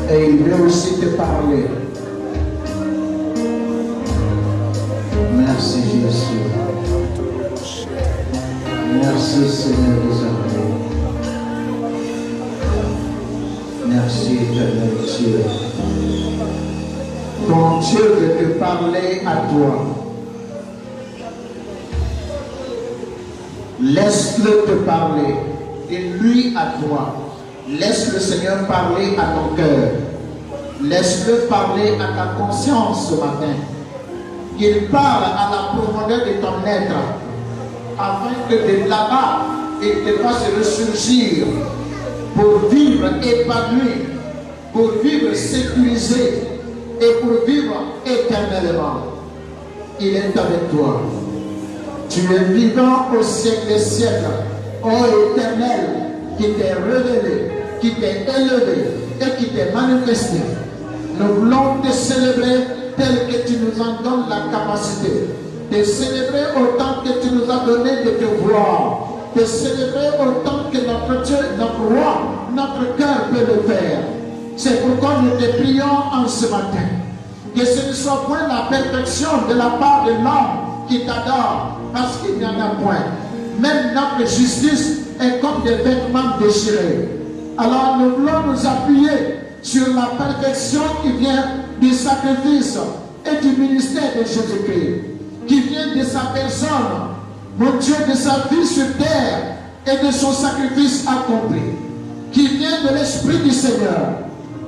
Et il veut aussi te parler. Merci Jésus. Merci Seigneur des armées. Merci éternel Dieu. Ton Dieu veut te parler à toi. Laisse-le te parler. Dis-lui à toi. Laisse le Seigneur parler à ton cœur. Laisse-le parler à ta conscience ce matin. Qu'il parle à la profondeur de ton être. Afin que de là-bas, il te fasse ressurgir pour vivre épanoui, pour vivre sécurisé et pour vivre éternellement. Il est avec toi. Tu es vivant au siècle des siècles, ô Éternel, qui t'est révélé, qui t'est élevé et qui t'est manifesté. Nous voulons te célébrer tel que tu nous en donnes la capacité. De célébrer autant que tu nous as donné de te voir. De célébrer autant que notre Dieu, notre roi, notre cœur peut le faire. C'est pourquoi nous te prions en ce matin. Que ce ne soit point la perfection de la part de l'homme qui t'adore, parce qu'il n'y en a point. Même notre justice est comme des vêtements déchirés. Alors nous voulons nous appuyer sur la perfection qui vient du sacrifice et du ministère de Jésus-Christ, qui vient de sa personne, mon Dieu, de sa vie sur terre et de son sacrifice accompli, qui vient de l'Esprit du Seigneur.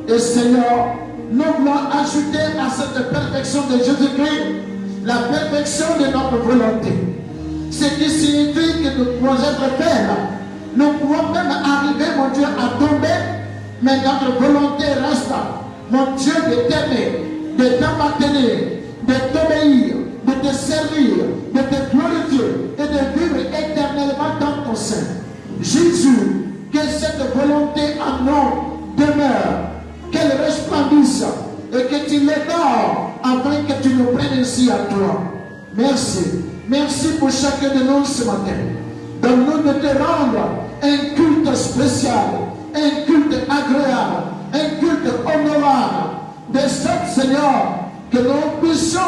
Et Seigneur, nous voulons ajouter à cette perfection de Jésus-Christ la perfection de notre volonté. Ce qui signifie que nous pouvons être faibles. Nous pouvons même arriver, mon Dieu, à tomber, mais notre volonté reste, mon Dieu, de t'aimer, de t'appartenir, de t'obéir, de te servir, de te glorifier et de vivre éternellement dans ton sein. Jésus, que cette volonté en nous demeure, qu'elle resplendisse et que tu l'honores afin que tu nous prennes ici à toi. Merci. Merci pour chacun de nous ce matin. Donne-nous de te rendre un culte spécial, un culte agréable, un culte honorable. De ce Seigneur, que nous puissions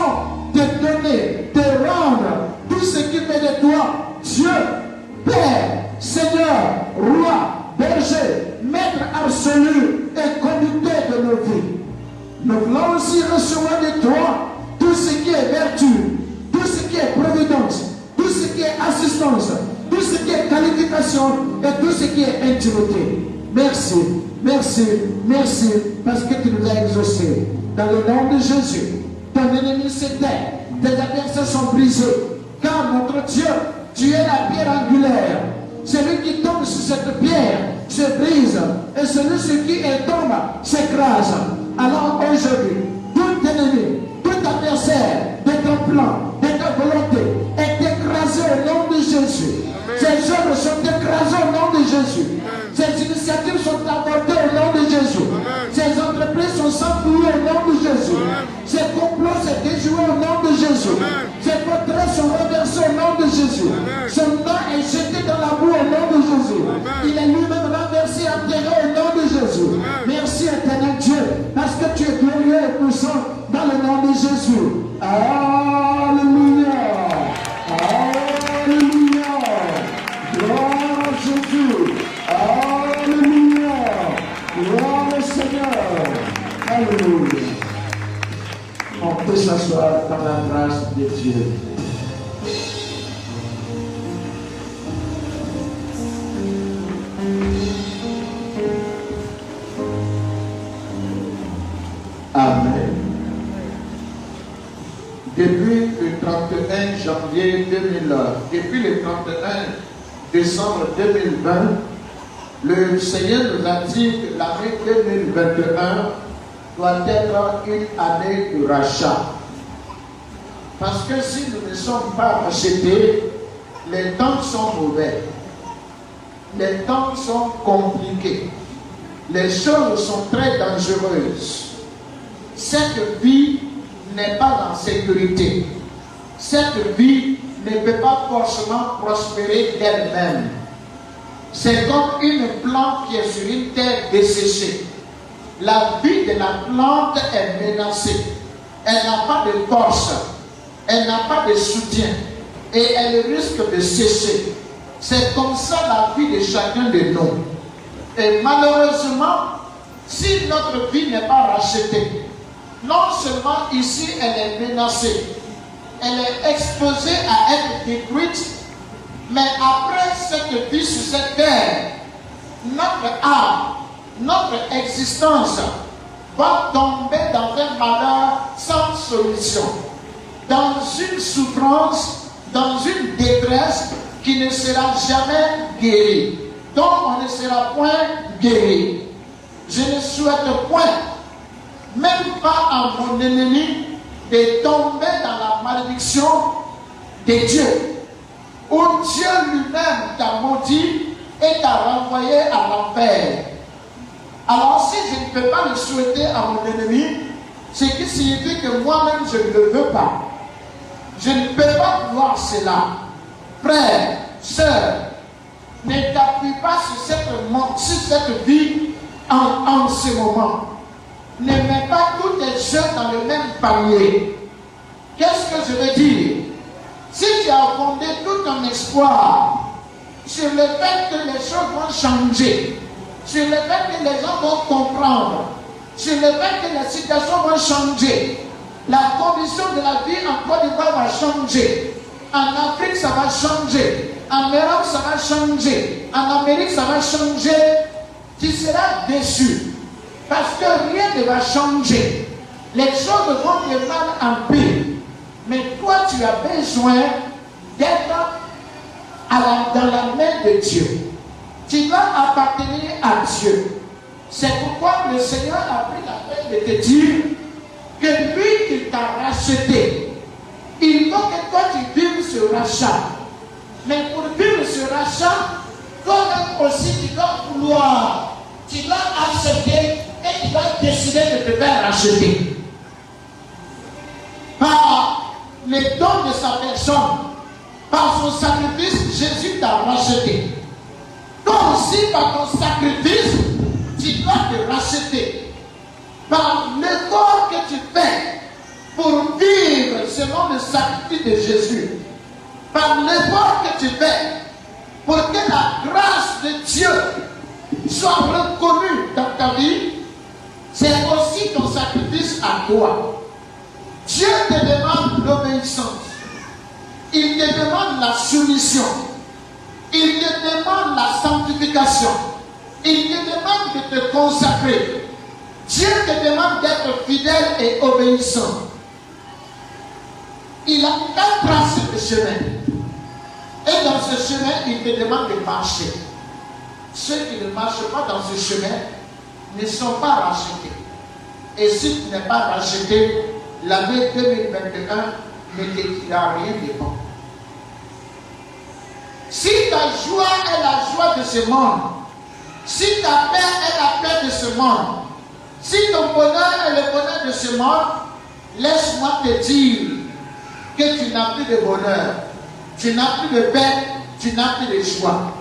te donner, te rendre tout ce qui fait de toi Dieu, Père, Seigneur, Roi, Berger, Maître absolu et conducteur de nos vies. Nous voulons aussi recevoir de toi tout ce qui est vertu, tout ce qui est providence, tout ce qui est assistance, tout ce qui est qualification et tout ce qui est intimité. Merci, merci, merci parce que tu nous as exaucés. Dans le nom de Jésus, ton ennemi s'éteint, tes adversaires sont brisés. Car notre Dieu, tu es la pierre angulaire. Celui qui tombe sur cette pierre se brise et celui sur qui elle tombe s'écrase. Alors aujourd'hui, tout ennemi, tout adversaire de ton plan, de ta volonté est écrasé au nom de Jésus. Ces œuvres sont écrasées au nom de Jésus. Ces initiatives sont abortées au nom de Jésus. Ces entreprises sont s'enfuies au nom de Jésus. Ces complots sont déjoués au nom de Jésus. Ces portraits sont reversés au nom de Jésus. Son nom est jeté dans la boue au nom de Jésus. Il est lui-même renversé, enterré au nom de Jésus. Merci éternel Dieu, parce que tu es glorieux et puissant dans le nom de Jésus. Alléluia. Alléluia. Gloire à Jésus. Alléluia. Gloire au Seigneur. Alléluia. On peut s'asseoir dans la grâce de Dieu. Amen. Depuis le 31 janvier 2000, depuis le 31 décembre 2020, le Seigneur nous a dit que l'année 2021 doit être une année de rachat. Parce que si nous ne sommes pas rachetés, les temps sont mauvais. Les temps sont compliqués. Les choses sont très dangereuses. Cette vie n'est pas en sécurité. Cette vie ne peut pas forcément prospérer d'elle-même. C'est comme une plante qui est sur une terre desséchée. La vie de la plante est menacée. Elle n'a pas de force, elle n'a pas de soutien et elle risque de sécher. C'est comme ça la vie de chacun de nous. Et malheureusement, si notre vie n'est pas rachetée, non seulement ici elle est menacée, elle est exposée à être détruite, mais après cette vie sur cette terre, notre âme, notre existence va tomber dans un malheur sans solution, dans une souffrance, dans une détresse qui ne sera jamais guérie, dont on ne sera point guéri. Je ne souhaite point, même pas à mon ennemi, de tomber dans la malédiction de Dieu, où Dieu lui-même t'a maudit et t'a renvoyé à l'enfer. Alors si je ne peux pas le souhaiter à mon ennemi, ce qui signifie que moi-même je ne le veux pas. Je ne peux pas voir cela. Frère, sœur, ne t'appuie pas sur cette vie en ce moment. Ne mets pas tous tes œufs dans le même panier. Qu'est-ce que je veux dire? Si tu as fondé tout ton espoir sur le fait que les choses vont changer, sur le fait que les gens vont comprendre, sur le fait que les situations vont changer, la condition de la vie en Côte d'Ivoire va changer, en Afrique ça va changer, en Europe ça va changer, en Amérique ça va changer, tu seras déçu. Parce que rien ne va changer. Les choses vont de mal en pire. Mais toi, tu as besoin d'être dans la main de Dieu. Tu dois appartenir à Dieu. C'est pourquoi le Seigneur a pris la peine de te dire que lui, il t'a racheté. Il faut que toi, tu vives ce rachat. Mais pour vivre ce rachat, toi-même aussi, tu dois vouloir. Tu dois accepter et tu dois décider de te faire racheter. Par les dons de sa personne, par son sacrifice, Jésus t'a racheté. Toi aussi, par ton sacrifice, tu dois te racheter. Par l'effort que tu fais pour vivre selon le sacrifice de Jésus, par l'effort que tu fais pour que la grâce de Dieu soit reconnue dans ta vie, c'est aussi ton sacrifice à toi. Dieu te demande l'obéissance. Il te demande la soumission. Il te demande la sanctification. Il te demande de te consacrer. Dieu te demande d'être fidèle et obéissant. Il a tracé le chemin. Et dans ce chemin, il te demande de marcher. Ceux qui ne marchent pas dans ce chemin ne sont pas rachetés. Et si tu n'es pas racheté, l'année 2021 ne te dira rien de bon. Si ta joie est la joie de ce monde, si ta paix est la paix de ce monde, si ton bonheur est le bonheur de ce monde, laisse-moi te dire que tu n'as plus de bonheur, tu n'as plus de paix, tu n'as plus de joie.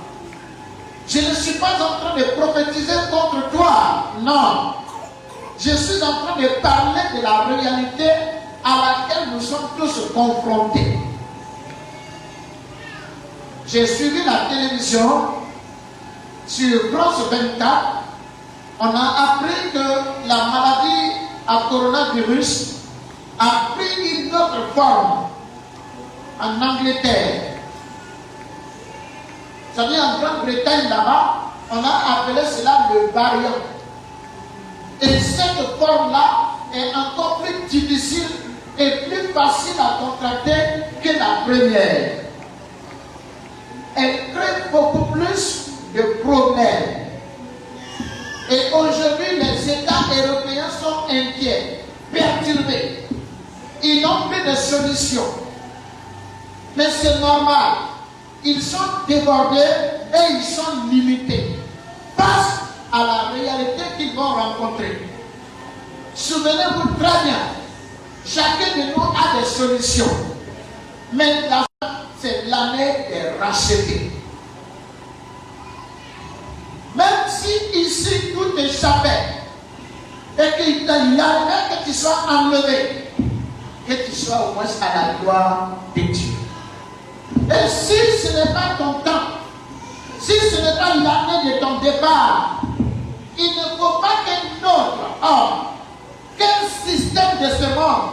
Je ne suis pas en train de prophétiser contre toi, non. Je suis en train de parler de la réalité à laquelle nous sommes tous confrontés. J'ai suivi la télévision sur France 24. On a appris que la maladie à coronavirus a pris une autre forme en Angleterre. Ça veut dire en Grande-Bretagne là-bas, on a appelé cela le variant. Et cette forme-là est encore plus difficile et plus facile à contracter que la première. Elle crée beaucoup plus de problèmes. Et aujourd'hui, les États européens sont inquiets, perturbés. Ils n'ont plus de solution. Mais c'est normal. Ils sont débordés et ils sont limités face à la réalité qu'ils vont rencontrer. Souvenez-vous très bien, chacun de nous a des solutions. Mais la c'est l'année des rachetés. Même si ici tout échappait, et qu'il arrive que tu sois enlevé, que tu sois au moins à la gloire de Dieu. Et si ce n'est pas ton temps, si ce n'est pas l'année de ton départ, il ne faut pas qu'un autre homme, qu'un système de ce monde,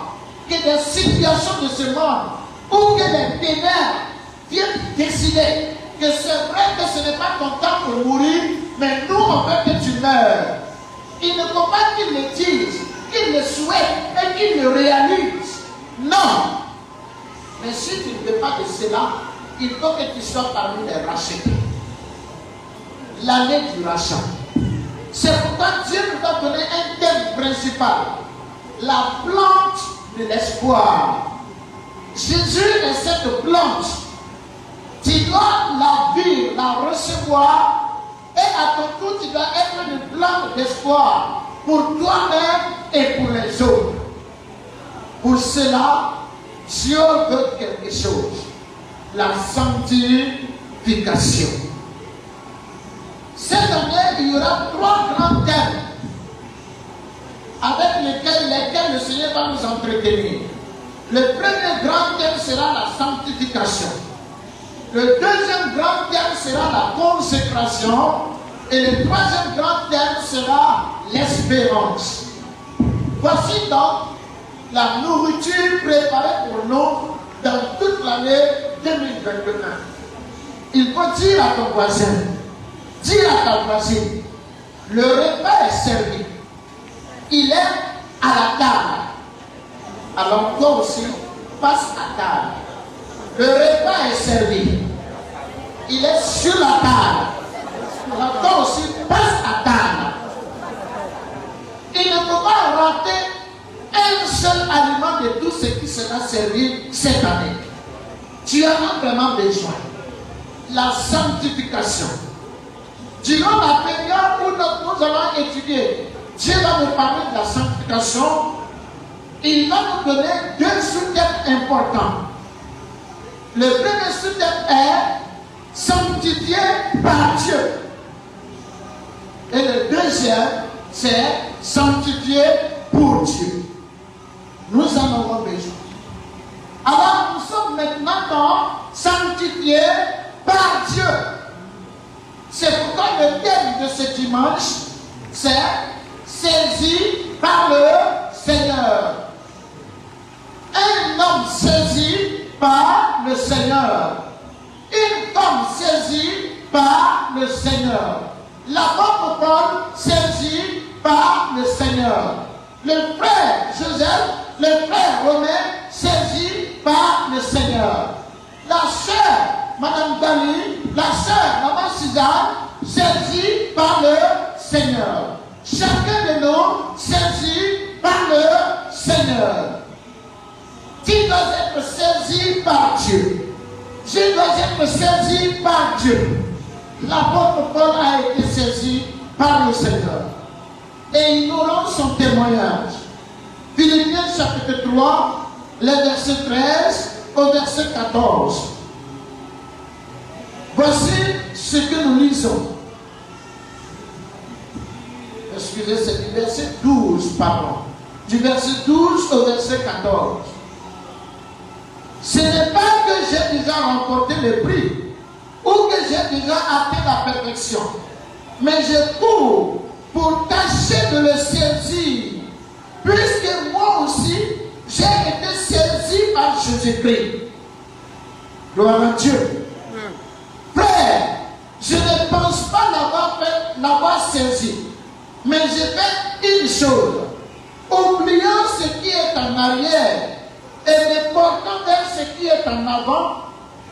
que des situations de ce monde, ou que les ténèbres viennent décider que c'est vrai que ce n'est pas ton temps pour mourir, mais nous on veut que tu meurs. Il ne faut pas qu'ils le disent, qu'ils le souhaitent et qu'ils le réalisent. Non. Mais si tu ne veux pas de cela, il faut que tu sois parmi les rachetés. L'année du rachat. C'est pourquoi Dieu nous a donné un thème principal. La plante de l'espoir. Jésus est cette plante. Tu dois la vivre, la recevoir, et à ton tour, tu dois être une plante d'espoir pour toi-même et pour les autres. Pour cela, Dieu veut quelque chose. La sanctification. Cette année, il y aura 3 grands thèmes avec lesquels le Seigneur va nous entretenir. Le premier grand thème sera la sanctification. Le deuxième grand thème sera la consécration. Et le troisième grand thème sera l'espérance. Voici donc la nourriture préparée pour nous dans toute l'année 2021. Il faut dire à ton voisin, dire à ta voisine, le repas est servi. Il est à la table. Alors toi aussi, passe à table. Le repas est servi. Il est sur la table. Alors toi aussi, passe à table. Il ne faut pas rater un seul aliment de tout ce qui sera servi cette année. Tu en as vraiment besoin. La sanctification. Durant la période où nous allons étudier, Dieu va nous parler de la sanctification. Il va nous donner 2 sous-thèmes importants. Le premier sous-thème est sanctifié par Dieu. Et le deuxième, c'est sanctifié pour Dieu. Nous en avons besoin. Alors nous sommes maintenant sanctifiés par Dieu. C'est pourquoi le thème de ce dimanche, c'est saisi par le Seigneur. Un homme saisi par le Seigneur. Une femme saisie par le Seigneur. L'apôtre Paul saisi par le Seigneur. Le frère Joseph, le frère Romain saisi par le Seigneur. La sœur Madame Dali, la sœur Maman Suzanne saisie par le Seigneur. Chacun de nous saisi par le Seigneur. Tu dois être saisi par Dieu. Je dois être saisi par Dieu. L'apôtre Paul a été saisi par le Seigneur. Et il nous rend son témoignage. Philippiens chapitre 3, les versets 13 au verset 14. Voici ce que nous lisons. Excusez, c'est du verset 12, pardon. Du verset 12 au verset 14. Ce n'est pas que j'ai déjà remporté le prix ou que j'ai déjà atteint la perfection, mais je cours pour tâcher de le saisir, puisque moi aussi j'ai été saisi par Jésus-Christ. Gloire à Dieu. Frère, je ne pense pas l'avoir saisi, mais je fais une chose, oubliant ce qui est en arrière et me portant vers ce qui est en avant,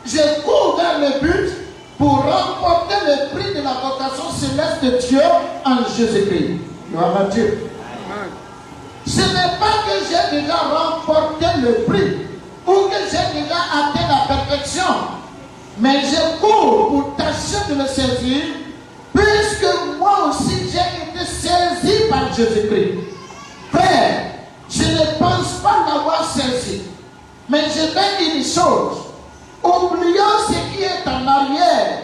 je cours vers le but pour remporter le prix de la vocation céleste de Dieu en Jésus-Christ. Gloire à Dieu. Ce n'est pas que j'ai déjà remporté le prix ou que j'ai déjà atteint la perfection, mais je cours pour tâcher de le saisir, puisque moi aussi j'ai été saisi par Jésus-Christ. Frère, je ne pense pas l'avoir saisi, mais je fais une chose, oubliant ce qui est en arrière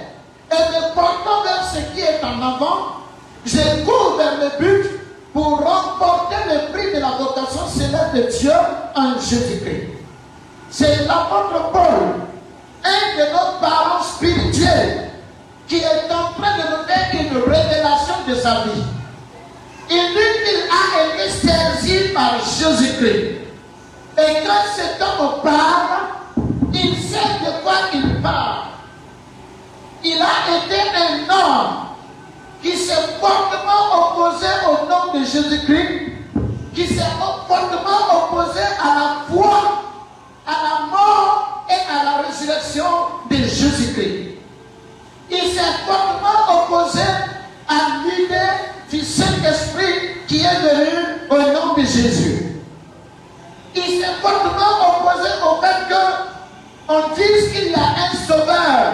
et me portant vers ce qui est en avant, je cours vers le but pour remporter de Dieu en Jésus-Christ. C'est l'apôtre Paul, un de nos parents spirituels, qui est en train de nous donner une révélation de sa vie. Il dit qu'il a été saisi par Jésus-Christ. Et quand cet homme parle, il sait de quoi il parle. Il a été un homme qui s'est fortement opposé au nom de Jésus-Christ, qui s'est fortement opposé à la foi, à la mort et à la résurrection de Jésus-Christ. Il s'est fortement opposé à l'idée du Saint-Esprit qui est venu au nom de Jésus. Il s'est fortement opposé au fait qu'on dise qu'il y a un sauveur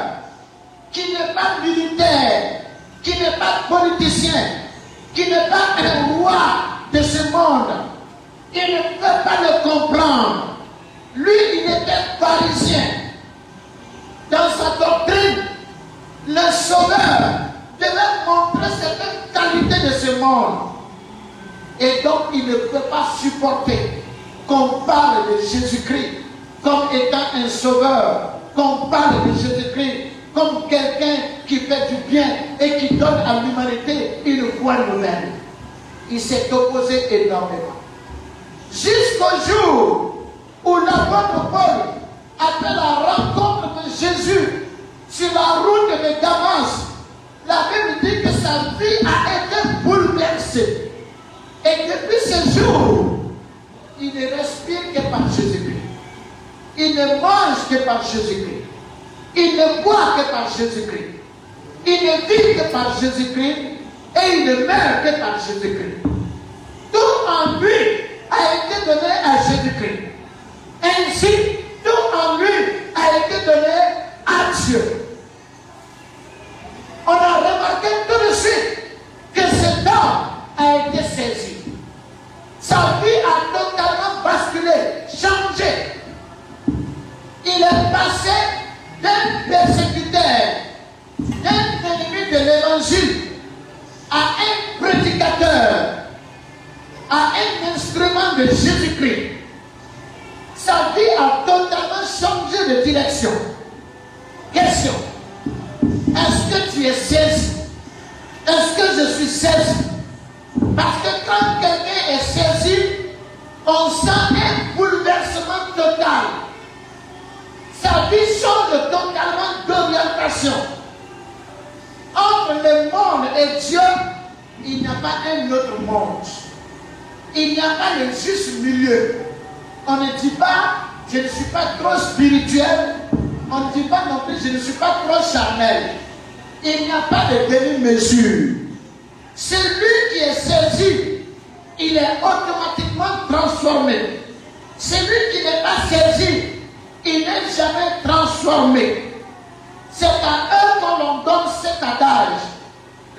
qui n'est pas militaire, qui n'est pas politicien, qui n'est pas un roi de ce monde. Il ne peut pas le comprendre. Lui, il était pharisien. Dans sa doctrine, le sauveur devait montrer certaines qualités de ce monde. Et donc, il ne peut pas supporter qu'on parle de Jésus-Christ comme étant un sauveur, qu'on parle de Jésus-Christ comme quelqu'un qui fait du bien et qui donne à l'humanité une voie nouvelle. Il s'est opposé énormément. Jusqu'au jour où l'apôtre Paul, après la rencontre de Jésus sur la route de Damas, la Bible dit que sa vie a été bouleversée. Et depuis ce jour, il ne respire que par Jésus-Christ. Il ne mange que par Jésus-Christ. Il ne boit que par Jésus-Christ. Il ne vit que par Jésus-Christ. Et il ne meurt que par Jésus-Christ. Tout en lui a été donné à Jésus-Christ. Ainsi, tout en lui a été donné à Dieu. On a remarqué tout de suite que cet homme a été saisi. Sa vie a totalement basculé, changé. Il est passé d'un persécuteur, d'un ennemi de l'évangile, à un prédicateur, à un instrument de Jésus-Christ. Sa vie a totalement changé de direction. Question. Est-ce que tu es saisi? Est-ce que je suis saisi? Parce que quand quelqu'un est saisi, on sent un bouleversement total. Sa vie change totalement d'orientation. Entre le monde et Dieu, il n'y a pas un autre monde. Il n'y a pas le juste milieu. On ne dit pas, je ne suis pas trop spirituel. On ne dit pas non plus, je ne suis pas trop charnel. Il n'y a pas de demi-mesure. Celui qui est saisi, il est automatiquement transformé. Celui qui n'est pas saisi, il n'est jamais transformé. C'est à eux qu'on l'on donne cet adage.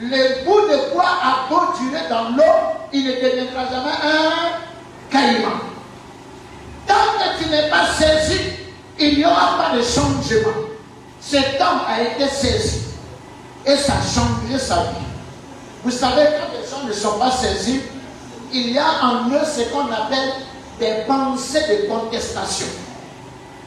Le bout de bois a beau durer dans l'eau, il ne deviendra jamais un caïman. Tant que tu n'es pas saisi, il n'y aura pas de changement. Cet homme a été saisi et ça a changé sa vie. Vous savez, quand les gens ne sont pas saisis, il y a en eux ce qu'on appelle des pensées de contestation.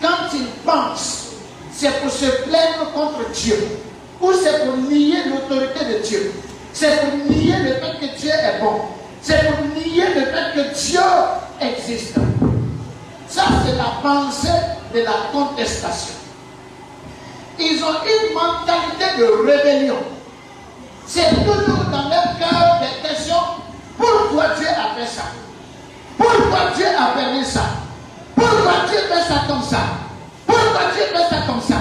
Quand ils pensent, c'est pour se plaindre contre Dieu, ou c'est pour nier l'autorité de Dieu, c'est pour nier le fait que Dieu est bon, c'est pour nier le fait que Dieu existe. Ça, c'est la pensée de la contestation. Ils ont une mentalité de rébellion. C'est toujours dans leur cœur des questions. Pourquoi Dieu a fait ça? Pourquoi Dieu a permis ça? Pourquoi Dieu fait ça comme ça? Pourquoi Dieu fait ça comme ça?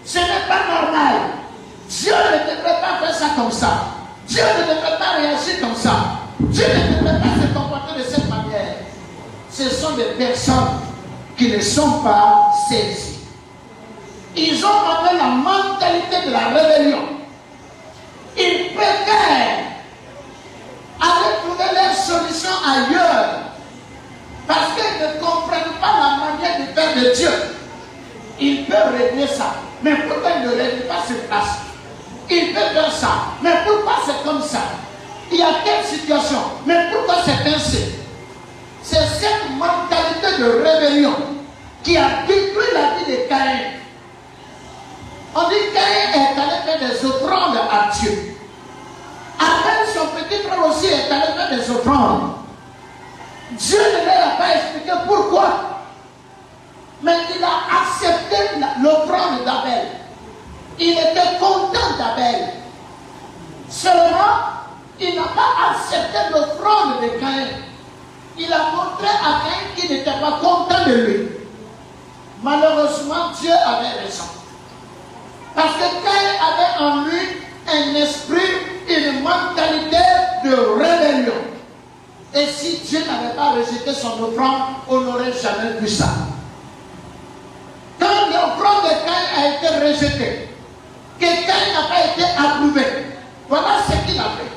Ce n'est pas normal. Dieu ne devrait pas faire ça comme ça. Dieu ne devrait pas réagir comme ça. Dieu ne devrait pas se comporter de cette manière. Ce sont des personnes qui ne sont pas saisies. Ils ont amené la mentalité de la rébellion. Ils préfèrent aller trouver leur solution ailleurs parce qu'ils ne comprennent pas la manière de faire de Dieu. Ils peuvent régler ça, mais pourquoi ils ne règlent pas sur place? Ils peuvent faire ça, mais pourquoi c'est comme ça? Il y a telle situation, mais pourquoi c'est ainsi? C'est cette mentalité rébellion qui a détruit la vie de Caïn. On dit que Caïn est allé faire des offrandes à Dieu. Abel, son petit frère aussi, est allé faire des offrandes. Dieu ne leur a pas expliqué pourquoi. Mais il a accepté l'offrande d'Abel. Il était content d'Abel. Seulement, il n'a pas accepté l'offrande de Caïn. Il a montré à Caïn qu'il n'était pas content de lui. Malheureusement, Dieu avait raison. Parce que Caïn avait en lui un esprit, une mentalité de rébellion. Et si Dieu n'avait pas rejeté son offrande, on n'aurait jamais vu ça. Quand l'offrande de Caïn a été rejetée, que Caïn n'a pas été approuvé, voilà ce qu'il a fait.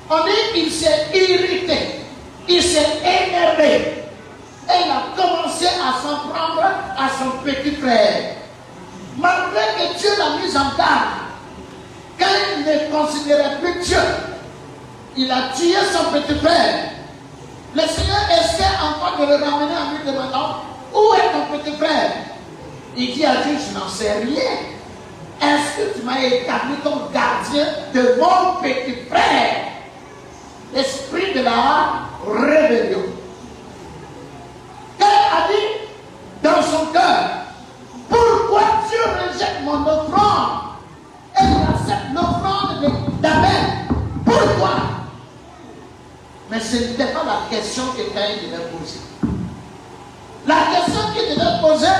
On dit qu'il s'est irrité, il s'est énervé. Et il a commencé à s'en prendre à son petit frère. Malgré que Dieu l'a mis en garde, Caïn ne considérait plus Dieu. Il a tué son petit frère. Le Seigneur essaie encore de le ramener à lui demandant, où est ton petit frère? Il dit à Dieu, je n'en sais rien. Est-ce que tu m'as établi comme gardien de mon petit frère? L'esprit de la rébellion. Caïn a dit dans son cœur, pourquoi Dieu rejette mon offrande et il accepte l'offrande d'Abel? Pourquoi? Mais ce n'était pas la question que Caïn devait poser. La question qu'il devait poser,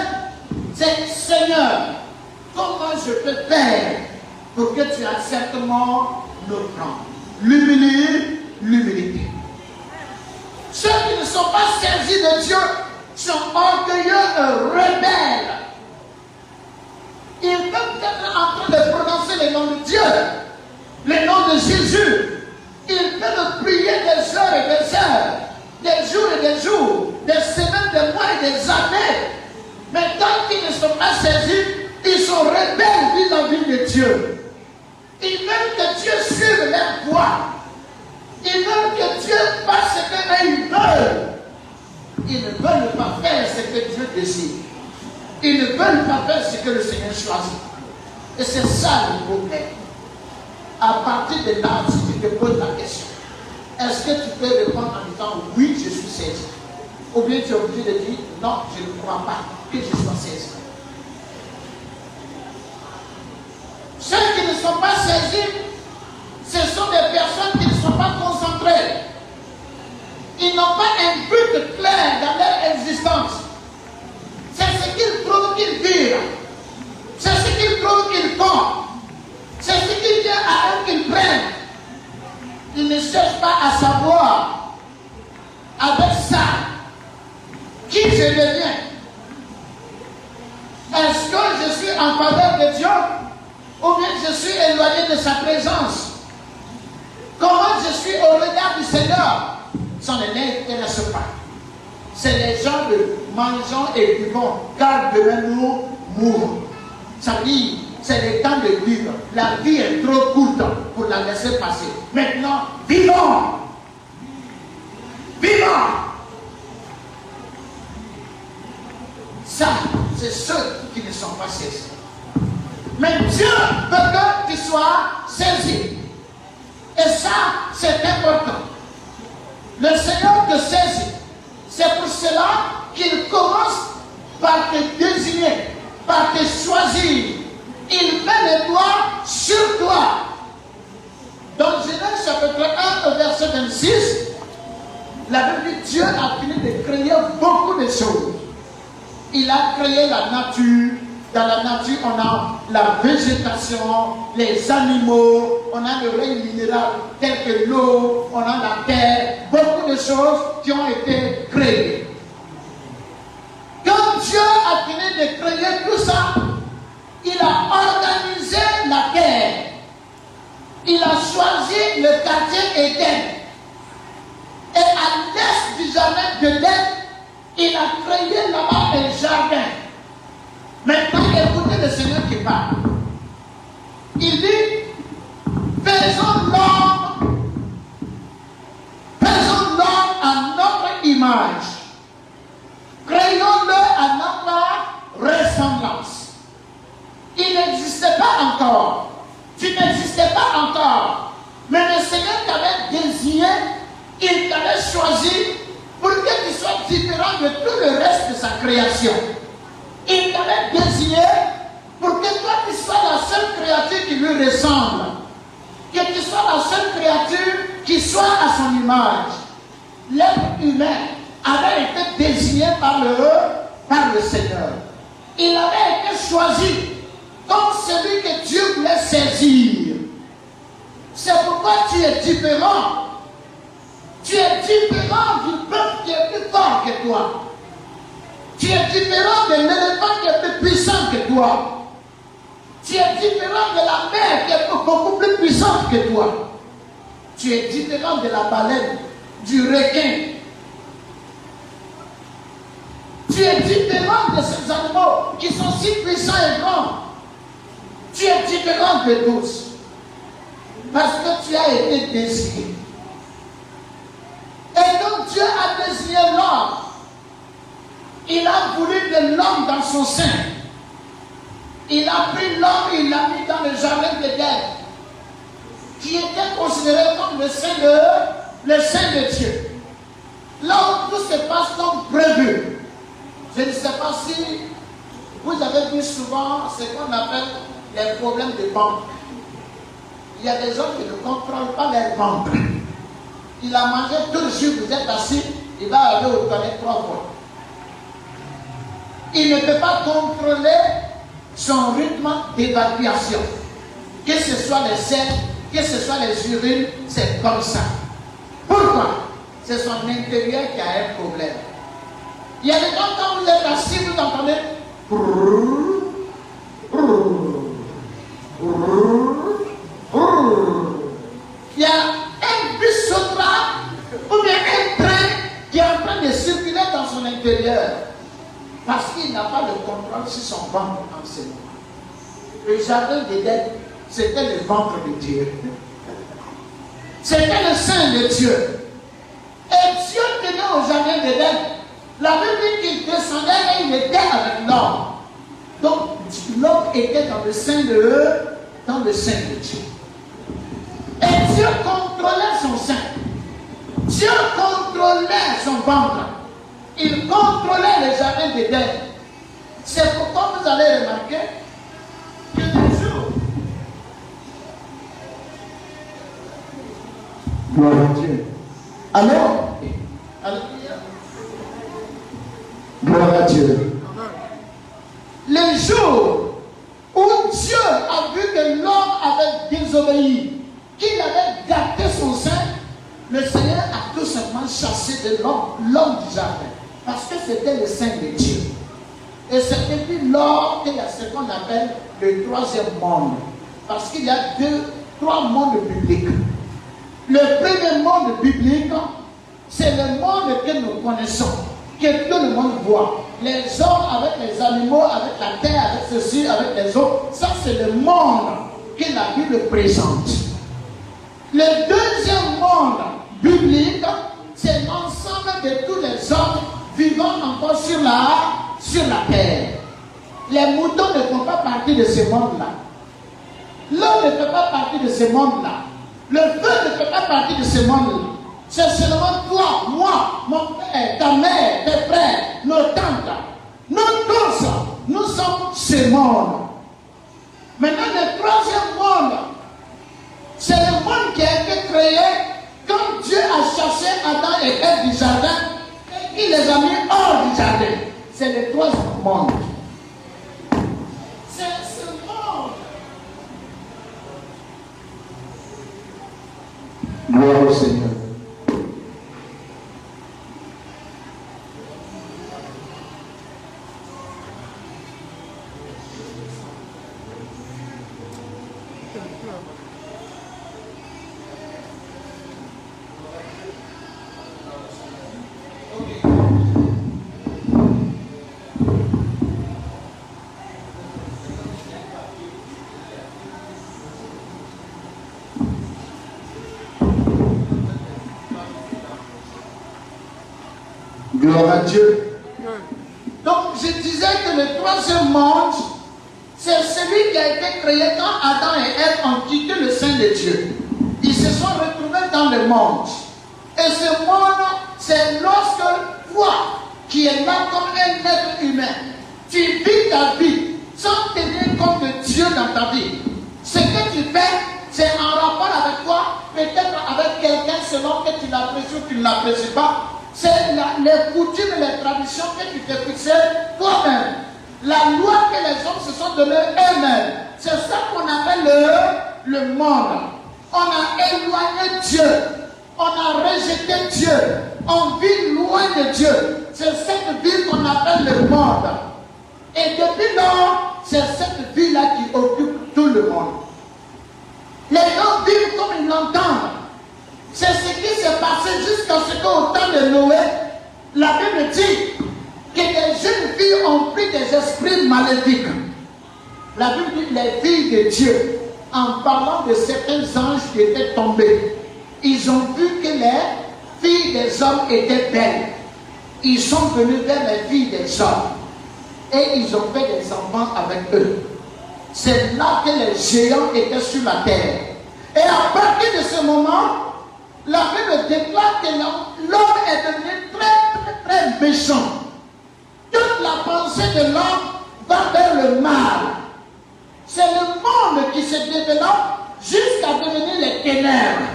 c'est Seigneur, comment je peux faire pour que tu acceptes mon offrande? L'humilité. Ceux qui ne sont pas saisis de Dieu sont orgueilleux et rebelles. Ils peuvent être en train de prononcer le nom de Dieu, le nom de Jésus. Ils peuvent prier des heures et des heures, des jours et des jours, des semaines, des mois et des années. Mais tant qu'ils ne sont pas saisis, ils sont rebelles vis-à-vis de Dieu. Ils veulent que Dieu suive leur voie. Ils veulent que Dieu fasse ce qu'ils veulent. Ils ne veulent pas faire ce que Dieu décide. Ils ne veulent pas faire ce que le Seigneur choisit. Et c'est ça le problème. À partir de là, si tu te poses la question, est-ce que tu peux répondre en disant oui, je suis saisi? Ou bien tu es obligé de dire non, je ne crois pas que je sois saisi. Ceux qui ne sont pas saisis, ce sont des personnes qui ne sont pas concentrées. Ils n'ont pas un but clair dans leur existence. C'est ce qu'ils trouvent qu'ils vivent. C'est ce qu'ils trouvent qu'ils font. C'est ce qui vient à eux qu'ils prennent. Ils ne cherchent pas à savoir avec ça qui je deviens. Est-ce que je suis en faveur de Dieu ou bien je suis éloigné de sa présence? Comment je suis au regard du Seigneur? Ça ne l'intéresse pas. C'est les gens de mangeons et buvons, car demain nous mourrons. Ça veut dire, c'est le temps de vivre. La vie est trop courte pour la laisser passer. Maintenant, vivons! Vivons! Ça, c'est ceux qui ne sont pas saisis. Mais Dieu veut que tu sois saisi. Et ça, c'est important. Le Seigneur te saisit. C'est pour cela qu'il commence par te désigner, par te choisir. Il met les doigts sur toi. Dans Genèse chapitre 1 au verset 26, la Bible dit Dieu a fini de créer beaucoup de choses. Il a créé la nature. Dans la nature, on a la végétation, les animaux, on a le règne minéral tel que l'eau, on a la terre, beaucoup de choses qui ont été créées. Quand Dieu a fini de créer tout ça, il a organisé la terre. Il a choisi le quartier Éden. Et à l'est du jardin d'Éden, il a créé là-bas un jardin. Maintenant, écoutez le Seigneur qui parle. Il dit, faisons l'homme à notre image. Créons encore. Tu n'existais pas encore. Mais le Seigneur t'avait désigné, il t'avait choisi pour que tu sois différent de tout le reste de sa création. Il t'avait désigné pour que toi tu sois la seule créature qui lui ressemble. Que tu sois la seule créature qui soit à son image. L'être humain avait été désigné par le Seigneur. Il avait été choisi comme celui que Dieu voulait saisir. C'est pourquoi tu es différent. Tu es différent du peuple qui est plus fort que toi. Tu es différent de l'éléphant qui est plus puissant que toi. Tu es différent de la mer qui est beaucoup plus puissante que toi. Tu es différent de la baleine, du requin. Tu es différent de ces animaux qui sont si puissants et grands. Tu es différent de tous. Parce que tu as été désigné. Et donc Dieu a désigné l'homme. Il a voulu de l'homme dans son sein. Il a pris l'homme et il l'a mis dans le jardin d'Éden, qui était considéré comme le sein de Dieu. Là où tout se passe comme prévu. Je ne sais pas si vous avez vu souvent ce qu'on appelle les problèmes de ventre. Il y a des gens qui ne contrôlent pas leur ventre. Il a mangé tout le jour, vous êtes assis, il va aller aux toilettes 3 fois. Il ne peut pas contrôler son rythme d'évacuation. Que ce soit les selles, que ce soit les urines, c'est comme ça. Pourquoi? C'est son intérieur qui a un problème. Il y a des gens, quand vous êtes assis, vous entendez. Il y a un bus sautra ou bien un train qui est en train de circuler dans son intérieur. Parce qu'il n'a pas de contrôle sur son ventre en ce moment. Le jardin d'Éden, c'était le ventre de Dieu. C'était le sein de Dieu. Et Dieu tenait au jardin d'Éden. La Bible dit qu'il descendait et il était avec l'homme. Donc l'homme était dans le sein de Dieu. Et Dieu contrôlait son sein. Dieu contrôlait son ventre. Il contrôlait le jardin d'Éden. C'est pourquoi vous allez remarquer que les jours. Gloire à Dieu. Alors, Gloire à Dieu. les jours où Dieu a vu que l'homme avait désobéi, qu'il avait gâté son sein, le Seigneur a tout simplement chassé de l'homme du jardin. Parce que c'était le sein de Dieu. Et c'est depuis lors qu'il y a ce qu'on appelle le troisième monde. Parce qu'il y a trois mondes bibliques. Le premier monde biblique, c'est le monde que nous connaissons, que tout le monde voit. Les hommes avec les animaux, avec la terre, avec ceci, avec les autres. Ça, c'est le monde que la Bible présente. Le deuxième monde biblique, c'est l'ensemble de tous les hommes vivant encore sur la terre. Les moutons ne font pas partie de ce monde-là. L'eau ne fait pas partie de ce monde-là. Le feu ne fait pas partie de ce monde-là. C'est seulement toi, moi, mon père, ta mère, tes frères, nos tantes. Nous tous, nous sommes ce monde. Maintenant, le troisième monde, c'est le monde qui a été créé quand Dieu a chassé Adam et Ève du jardin et qu'il les a mis hors du jardin. C'est le troisième monde. C'est ce monde. Gloire au Seigneur. Gloire à Dieu. Donc je disais que le troisième monde, C'est celui qui a été créé quand Adam et Ève ont quitté le sein de Dieu. Ils se sont retrouvés dans le monde. Et ce monde, c'est lorsque toi, qui es là comme un être humain, tu vis ta vie sans tenir compte de Dieu dans ta vie. Ce que tu fais, c'est en rapport avec toi, peut-être avec quelqu'un selon que tu l'apprécies ou tu ne l'apprécies pas. C'est les coutumes et les traditions que tu t'es fixées toi-même. La loi que les hommes se sont donnée eux-mêmes. C'est ça qu'on appelle le monde. On a éloigné Dieu. On a rejeté Dieu. On vit loin de Dieu. C'est cette vie qu'on appelle le monde. Et depuis lors, c'est cette vie-là qui occupe tout le monde. Les gens vivent comme ils l'entendent. C'est ce qui s'est passé jusqu'à ce qu'au temps de Noé, la Bible dit que les jeunes filles ont pris des esprits maléfiques. La Bible dit les filles de Dieu, en parlant de certains anges qui étaient tombés, ils ont vu que les filles des hommes étaient belles. Ils sont venus vers les filles des hommes et ils ont fait des enfants avec eux. C'est là que les géants étaient sur la terre. Et à partir de ce moment, la Bible déclare que l'homme est devenu très, très méchant. Toute la pensée de l'homme va vers le mal. C'est le monde qui se développe jusqu'à devenir les ténèbres.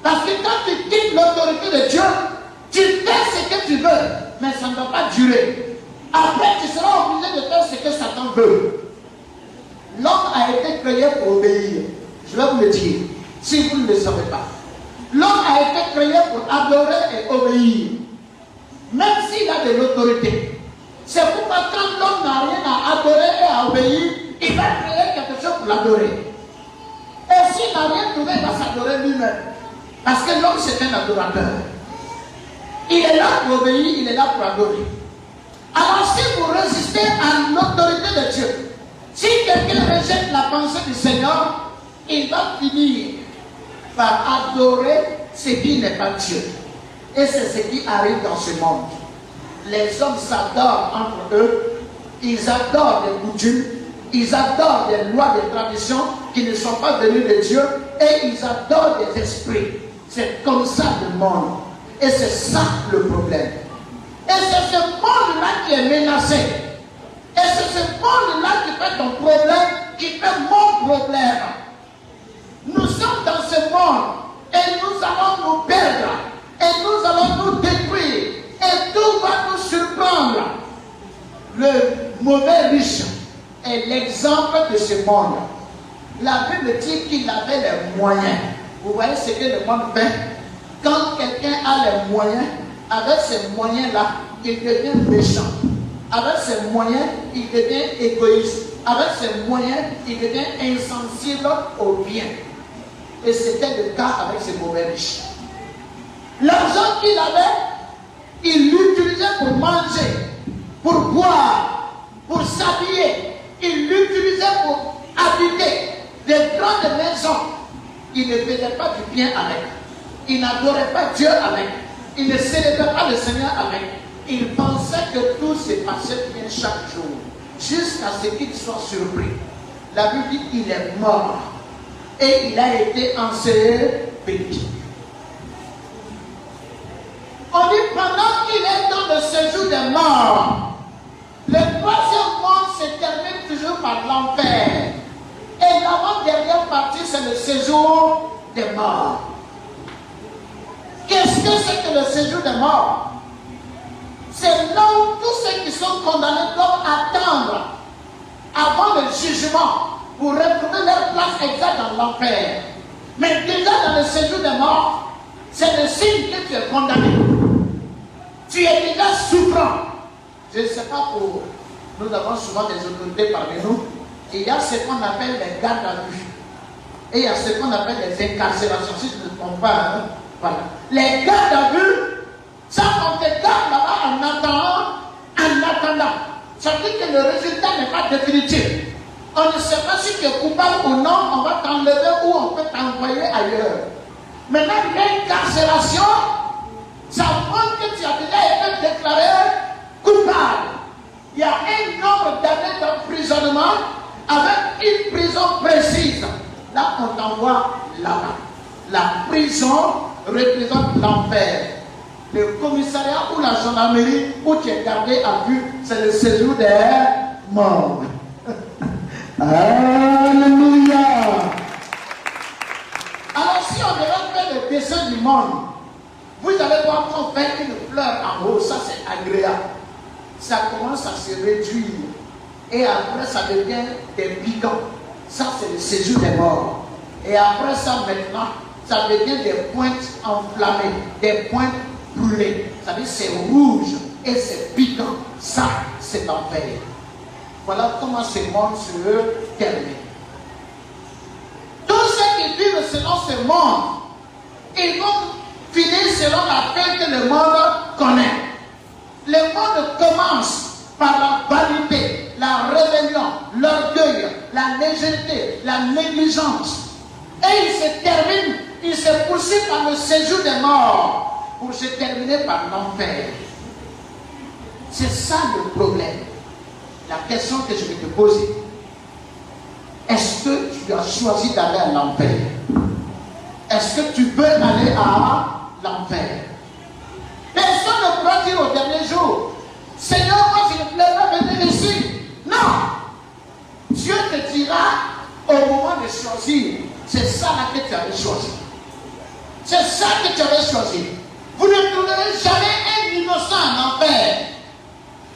Parce que quand tu quittes l'autorité de Dieu, tu fais ce que tu veux, mais ça ne va pas durer. Après, tu seras obligé de faire ce que Satan veut. L'homme a été créé pour obéir. Je vais vous le dire, si vous ne le savez pas. L'homme a été créé pour adorer et obéir. Même s'il a de l'autorité. C'est pourquoi quand l'homme n'a rien à adorer et à obéir, il va créer quelque chose pour l'adorer. Et s'il n'a rien trouvé, il va s'adorer lui-même. Parce que l'homme, c'est un adorateur. Il est là pour obéir, il est là pour adorer. Alors si vous résistez à l'autorité de Dieu, si quelqu'un rejette la pensée du Seigneur, il va finir par adorer ce qui n'est pas Dieu. Et c'est ce qui arrive dans ce monde. Les hommes s'adorent entre eux, ils adorent des coutumes, ils adorent des lois, des traditions qui ne sont pas venues de Dieu, et ils adorent des esprits. C'est comme ça le monde. Et c'est ça le problème. Et c'est ce monde-là qui est menacé. Et c'est ce monde-là qui fait ton problème, qui fait mon problème. Nous sommes dans ce monde et nous allons nous perdre. Et nous allons nous détruire. Et tout va nous surprendre. Le mauvais riche est l'exemple de ce monde. La Bible dit qu'il avait les moyens. Vous voyez ce que le monde fait? Quand quelqu'un a les moyens, avec ces moyens-là, il devient méchant. Avec ses moyens, il devient égoïste. Avec ses moyens, il devient insensible au bien. Et c'était le cas avec ces mauvais riches. L'argent qu'il avait, il l'utilisait pour manger, pour boire, pour s'habiller. Il l'utilisait pour habiter des grandes maisons. Il ne faisait pas du bien avec. Il n'adorait pas Dieu avec. Il ne célébrait pas le Seigneur avec. Il pensait que tout se passait bien chaque jour, jusqu'à ce qu'il soit surpris. La Bible dit qu'il est mort et il a été enseigné petit. On dit pendant qu'il est dans le séjour des morts, le troisième monde se termine toujours par l'enfer. Et l'avant-dernière partie, c'est le séjour des morts. Qu'est-ce que c'est que le séjour des morts? C'est là où tous ceux qui sont condamnés doivent attendre avant le jugement pour retrouver leur place exacte dans l'enfer. Mais déjà dans le séjour des morts, c'est le signe que tu es condamné. Tu es déjà souffrant. Je ne sais pas pour... Nous avons souvent des autorités parmi nous. Il y a ce qu'on appelle les gardes à vue. Et il y a ce qu'on appelle les incarcérations. Si je ne me trompe pas, hein? Voilà. Les gardes à vue, ça on te garde là-bas en attendant. Ça veut dire que le résultat n'est pas définitif. On ne sait pas si tu es coupable ou non, on va t'enlever ou on peut t'envoyer ailleurs. Maintenant, l'incarcération, ça montre que tu as déjà été déclaré coupable. Il y a un nombre d'années d'emprisonnement avec une prison précise. Là, on t'envoie là-bas. La prison représente l'enfer. Le commissariat ou la gendarmerie où tu es gardé à vue, c'est le séjour des morts. Alléluia. Alors si on devait faire le dessin du monde, vous allez voir qu'on fait une fleur en haut, ça c'est agréable. Ça commence à se réduire. Et après ça devient des piquants. Ça c'est le séjour des morts. Et après ça maintenant, ça devient des pointes enflammées, des pointes brûlées. Ça veut dire c'est rouge et c'est piquant. Ça c'est enfer. Voilà comment ce monde se termine. Tous ceux qui vivent selon ce monde, ils vont finir selon la fin que le monde connaît. Le monde commence par la vanité, la rébellion, l'orgueil, la légèreté, la négligence. Et il se termine, il se poursuit par le séjour des morts pour se terminer par l'enfer. C'est ça le problème. La question que je vais te poser, est-ce que tu as choisi d'aller à l'enfer? Est-ce que tu veux aller à l'enfer? Personne ne pourra dire au dernier jour, Seigneur, moi je ne voulais pas venir ici. Non! Dieu te dira au moment de choisir, c'est ça là que tu avais choisi. C'est ça que tu avais choisi. Vous ne trouverez jamais un innocent en enfer.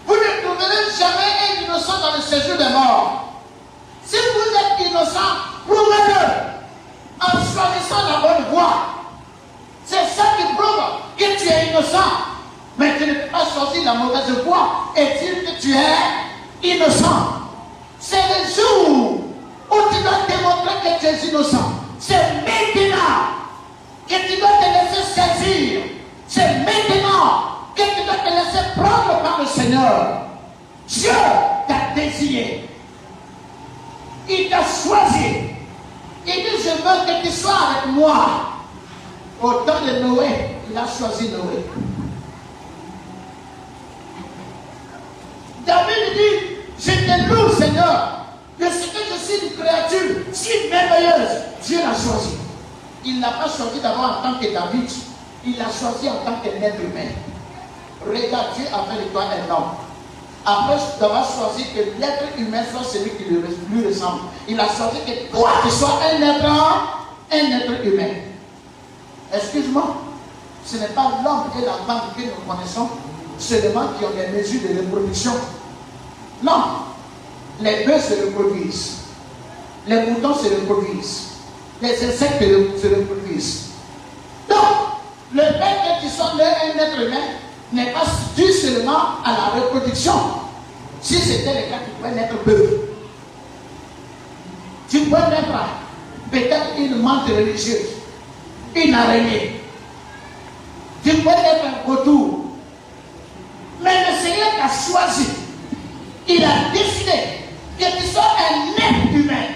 Vous ne trouverez jamais un innocent dans le séjour des morts. Si vous êtes innocent, prouvez-le en choisissant la bonne voie. C'est ça qui prouve que tu es innocent. Mais tu ne peux pas choisir la mauvaise voie et dire que tu es innocent. C'est le jour où tu dois démontrer que tu es innocent. C'est maintenant que tu dois te laisser saisir. C'est maintenant que tu dois te laisser prendre par le Seigneur. Dieu t'a désigné. Il t'a choisi. Il dit, je veux que tu sois avec moi. Au temps de Noé, il a choisi Noé. David dit, je te loue Seigneur, de ce que je suis une créature si merveilleuse. Dieu l'a choisi. Il n'a pas choisi d'abord en tant que David. Il l'a choisi en tant qu'être humain. Regarde, Dieu a fait de toi un homme. Après d'avoir choisi que l'être humain soit celui qui lui ressemble, il a choisi que toi tu sois un être humain. Excuse-moi, ce n'est pas l'homme et la femme que nous connaissons seulement qui ont des mesures de reproduction. Non, les bœufs se reproduisent, les moutons se reproduisent, les insectes se reproduisent. Donc, le fait que tu sois un être humain n'est pas dû seulement à la reproduction. Si c'était le cas, tu pourrais naître bœuf. Tu pourrais naître peut-être une menthe religieuse, une araignée. Tu pourrais naître un vautour. Mais le Seigneur t'a choisi. Il a décidé que tu sois un être humain.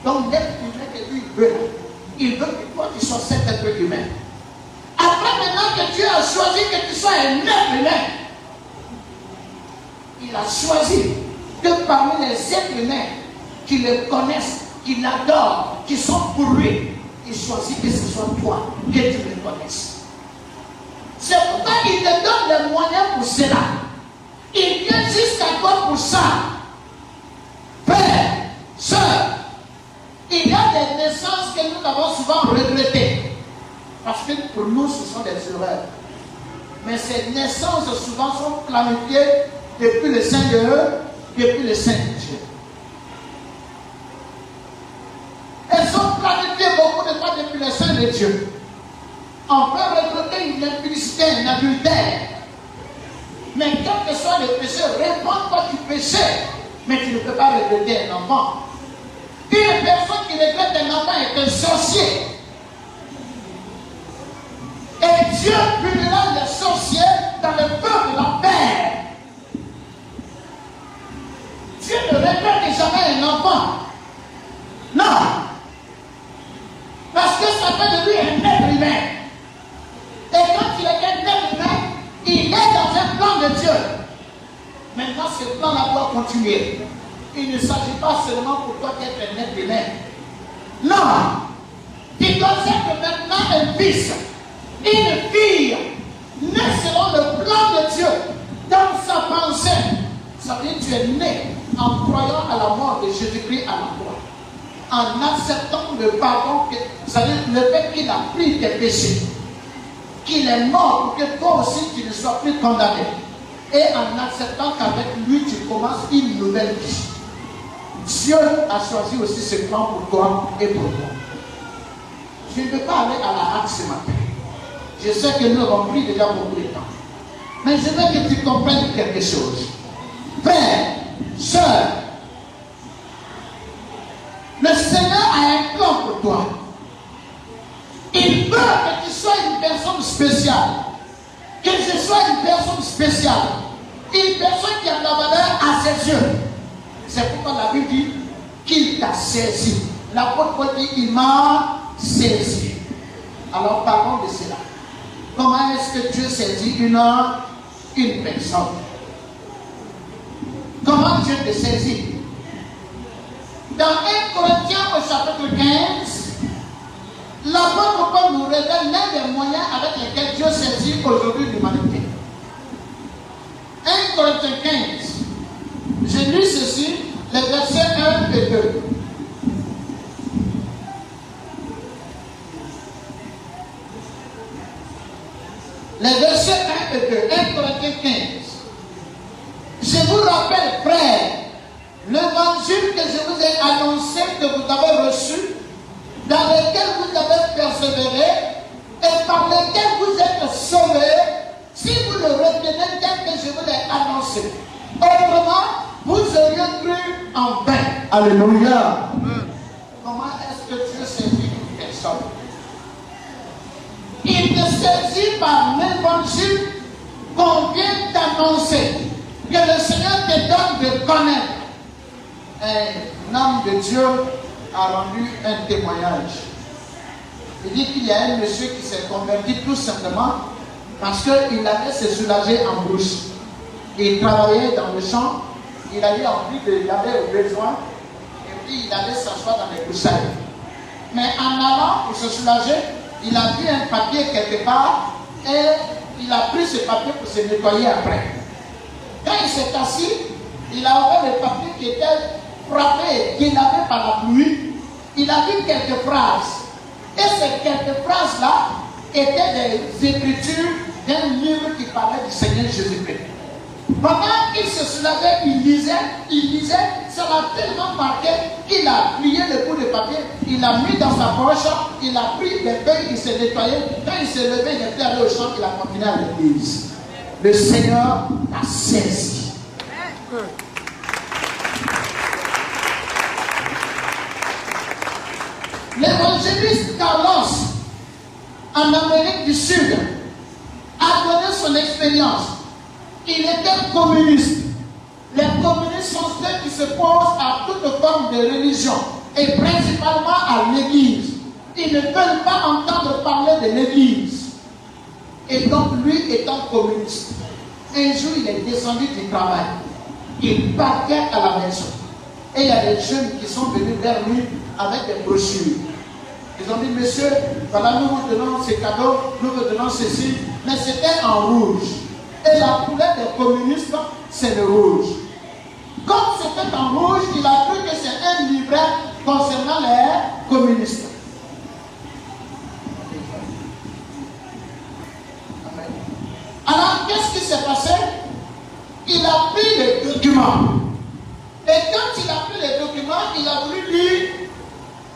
Donc l'être humain que lui veut, il veut que toi tu sois cet être humain. Après maintenant que Dieu a choisi que tu sois un être humain, il a choisi que parmi les êtres humains qui le connaissent, qui l'adorent, qui sont pour lui, il choisit que ce soit toi, que tu le connaisses. C'est pourquoi il te donne les moyens pour cela. Il vient jusqu'à toi pour ça. Père, soeur, il y a des naissances que nous avons souvent regrettées. Parce que pour nous, ce sont des erreurs. Mais ces naissances souvent sont planifiées depuis le sein de eux, depuis le sein de Dieu. Elles sont planifiées beaucoup de fois depuis le sein de Dieu. On peut regretter une impudicité, un adultère. Mais quel que soit le péché, réponds-toi du péché. Mais tu ne peux pas regretter un enfant. Une personne qui regrette un enfant est un sorcier. Et Dieu punira les sorciers dans le feu de l'enfer. Dieu ne regrette jamais un enfant. Non. Parce que ça fait de lui un être humain. Et quand il est un être humain, il est dans un plan de Dieu. Maintenant, ce plan-là doit continuer. il ne s'agit pas seulement pour toi d'être un être humain. Non. Tu dois être maintenant un fils, une fille, née selon le plan de Dieu, dans sa pensée. Ça veut dire que tu es né en croyant à la mort de Jésus-Christ à la croix. En acceptant le pardon, c'est-à-dire le fait qu'il a pris tes péchés, qu'il est mort pour que toi aussi tu ne sois plus condamné. Et en acceptant qu'avec lui tu commences une nouvelle vie. Dieu a choisi aussi ce plan pour toi et pour moi. Je ne peux pas aller à la hâte ce matin. Je sais que nous avons pris déjà beaucoup de temps. Mais je veux que tu comprennes quelque chose. Frère, soeur, le Seigneur a un plan pour toi. Il veut que tu sois une personne spéciale. Que je sois une personne spéciale. Une personne qui a de la valeur à ses yeux. C'est pourquoi la Bible dit qu'il t'a saisi. L'apôtre Paul dit il m'a saisi. Alors parlons de cela. Comment est-ce que Dieu saisit une personne? Comment Dieu te saisit? Dans 1 Corinthiens au chapitre 15, l'apôtre Paul nous révèle l'un des moyens avec lesquels Dieu saisit aujourd'hui l'humanité. 1 Corinthiens 15. Je lis ceci, les versets 1 et 2. Les versets 1 et 2, 1 Corinthiens 15. Je vous rappelle, frères, l'évangile que je vous ai annoncé, que vous avez reçu, dans lequel vous avez persévéré et par lequel vous êtes sauvés, si vous le retenez tel que je vous l'ai annoncé. Autrement, vous auriez cru en vain. Alléluia. Comment est-ce que Dieu saisit une personne? Il te saisit par l'évangile qu'on vient d'annoncer, que le Seigneur te donne de connaître. Un homme de Dieu a rendu un témoignage. Il dit qu'il y a un monsieur qui s'est converti tout simplement parce qu'il allait se soulager en bouche. Il travaillait dans le champ, il avait envie d'aller au besoin, et puis il allait s'asseoir dans les broussailles. Mais en allant pour se soulager, il a vu un papier quelque part et il a pris ce papier pour se nettoyer après. Quand il s'est assis, il a ouvert le papier qui était frappé, qui lavé par la pluie. Il a vu quelques phrases. Et ces quelques phrases-là étaient des écritures d'un livre qui parlait du Seigneur Jésus-Christ. Pendant qu'il se soulageait, il lisait, ça l'a tellement marqué qu'il a plié le bout de papier, il l'a mis dans sa poche, il a pris des feuilles, il s'est nettoyé. Quand il s'est levé, il était allé au champ, il a continué à l'église. Le Seigneur l'a saisi. L'évangéliste Carlos, en Amérique du Sud, a donné son expérience. Il était communiste. Les communistes sont ceux qui se posent à toute forme de religion et principalement à l'église. Ils ne veulent pas entendre parler de l'église. Et donc lui étant communiste, un jour il est descendu du travail. Il partait à la maison. Et il y a des jeunes qui sont venus vers lui avec des brochures. Ils ont dit, monsieur, voilà, nous vous donnons ces cadeaux, nous vous donnons ceci. Mais c'était en rouge. Et la couleur des communistes, c'est le rouge. Comme c'était en rouge, il a cru que c'est un livret concernant les communistes. Alors, qu'est-ce qui s'est passé? Il a pris les documents. Et quand il a pris les documents, il a voulu lire.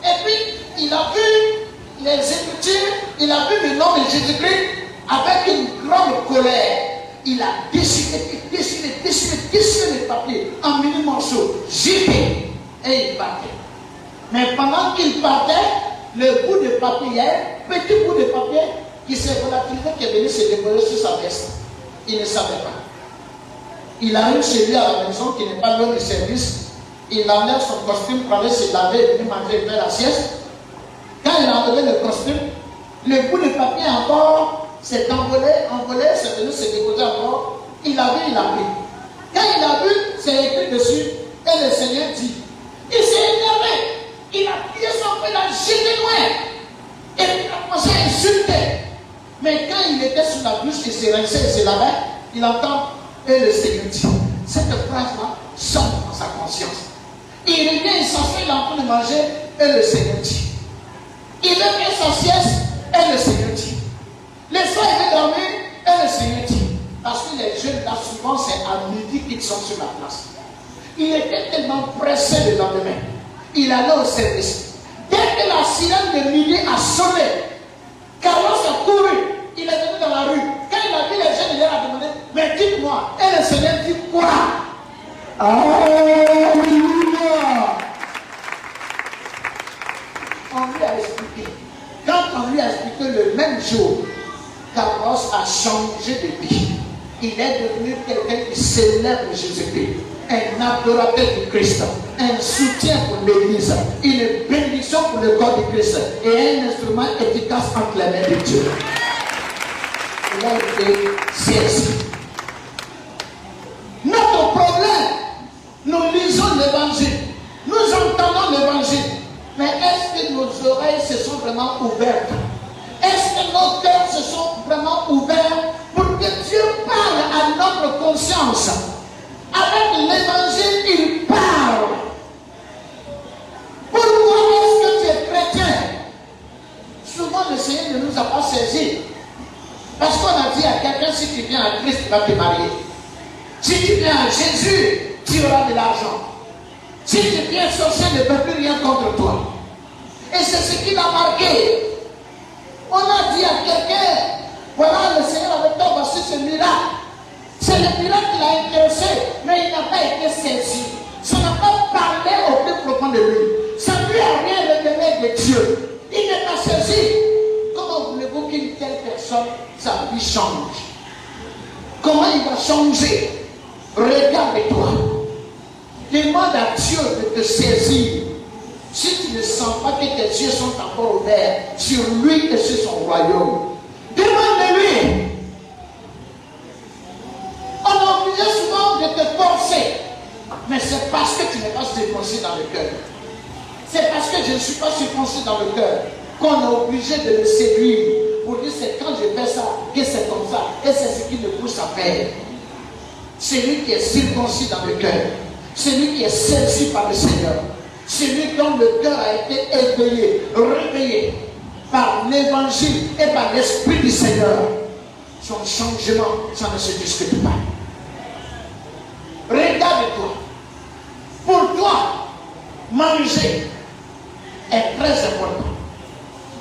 Et puis, il a vu les écritures, il a vu le nom de Jésus-Christ avec une grande colère. Il a déchiré les papiers en mini morceaux, jeté, et il partait. Mais pendant qu'il partait, le bout de papier, petit bout de papier qui s'est volatilisé, qui est venu se déposer sur sa veste. Il ne savait pas. Il arrive chez lui à la maison, qui n'est pas loin du service. Il enlève son costume pour aller se laver et venir manger et faire la sieste. Quand il a enlevé le costume, le bout de papier encore s'est envolé, c'est venu se déposer encore. Il a vu, il a pris. Quand il a vu, c'est écrit dessus. Et et le Seigneur dit. Il s'est énervé. Il a plié son feu, il a jeté loin. Et il a commencé à insulter. Mais quand il était sous la douche, il s'est rincé, il s'est lavé, il entend et le Seigneur dit. Cette phrase-là sonne dans sa conscience. Il revient, il s'assoit, il est en train de manger et le Seigneur dit. Il veut faire sa sieste et le Seigneur dit. Le soir, il veut dormir et le Seigneur dit. Parce que les jeunes, là, souvent, c'est à midi qu'ils sont sur la place. Il était tellement pressé le lendemain. Il allait au service. Dès que la sirène de midi a sonné, Carlos a couru. Il est venu dans la rue. Quand il a vu les jeunes, il leur a demandé, mais dites-moi. Et le Seigneur dit quoi? Alléluia! On lui a expliqué. Quand on lui a expliqué le même jour, Carlos a changé de vie. Il est devenu quelqu'un qui célèbre Jésus-Christ, un adorateur du Christ, un soutien pour l'Église, une bénédiction pour le corps du Christ et un instrument efficace entre les mains de Dieu. Il a été saisi. Notre problème, nous lisons l'évangile, nous entendons l'évangile, mais est-ce que nos oreilles se sont vraiment ouvertes? Est-ce que nos cœurs se sont vraiment ouverts pour que Dieu parle à notre conscience? Avec l'évangile, il parle. Pourquoi est-ce que tu es chrétien? Souvent, le Seigneur ne nous a pas saisis. Parce qu'on a dit à quelqu'un, si tu viens à Christ, tu vas te marier. Si tu viens à Jésus, tu auras de l'argent. Si tu viens sorcier, ne peut plus rien contre toi. Et c'est ce qui l'a marqué. On a dit à quelqu'un, voilà, le Seigneur avait tant voici ce miracle. C'est le miracle qui l'a intéressé, mais il n'a pas été saisi. Ça n'a pas parlé au plus profond de lui. Ça ne lui a rien révélé de Dieu. Il n'est pas saisi. Comment voulez-vous qu'une telle personne, sa vie change? Comment il va changer? Regarde-toi. Demande à Dieu de te saisir. Si tu ne sens pas que tes yeux sont encore ouverts sur lui et sur son royaume, demande-lui. On a obligé souvent de te forcer, mais c'est parce que tu n'es pas circoncis dans le cœur. C'est parce que je ne suis pas circoncis dans le cœur qu'on est obligé de le séduire pour dire c'est quand je fais ça que c'est comme ça et c'est ce qui me pousse à faire. Celui qui est circoncis dans le cœur, celui qui est saisi par le Seigneur, celui dont le cœur a été éveillé, réveillé par l'évangile et par l'esprit du Seigneur, son changement, ça ne se discute pas. Regarde-toi. Pour toi, manger est très important.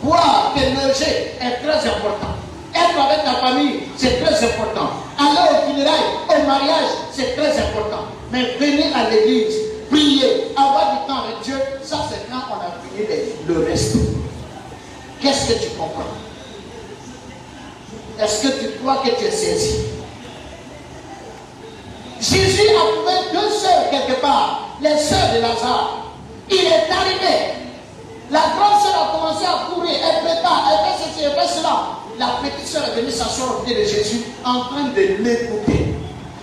Boire, t'émerger est très important. Être avec ta famille, c'est très important. Aller au funérailles, au mariage, c'est très important. Mais venir à l'église, prier, avoir du temps avec Dieu, ça c'est quand on a fini le reste. Qu'est-ce que tu comprends? Est-ce que tu crois que tu es saisi? Jésus a trouvé deux sœurs quelque part, les sœurs de Lazare. Il est arrivé. La grande sœur a commencé à courir, elle prépare, elle fait ceci, elle fait cela. La petite sœur est venue s'asseoir au pied de Jésus en train de l'écouter.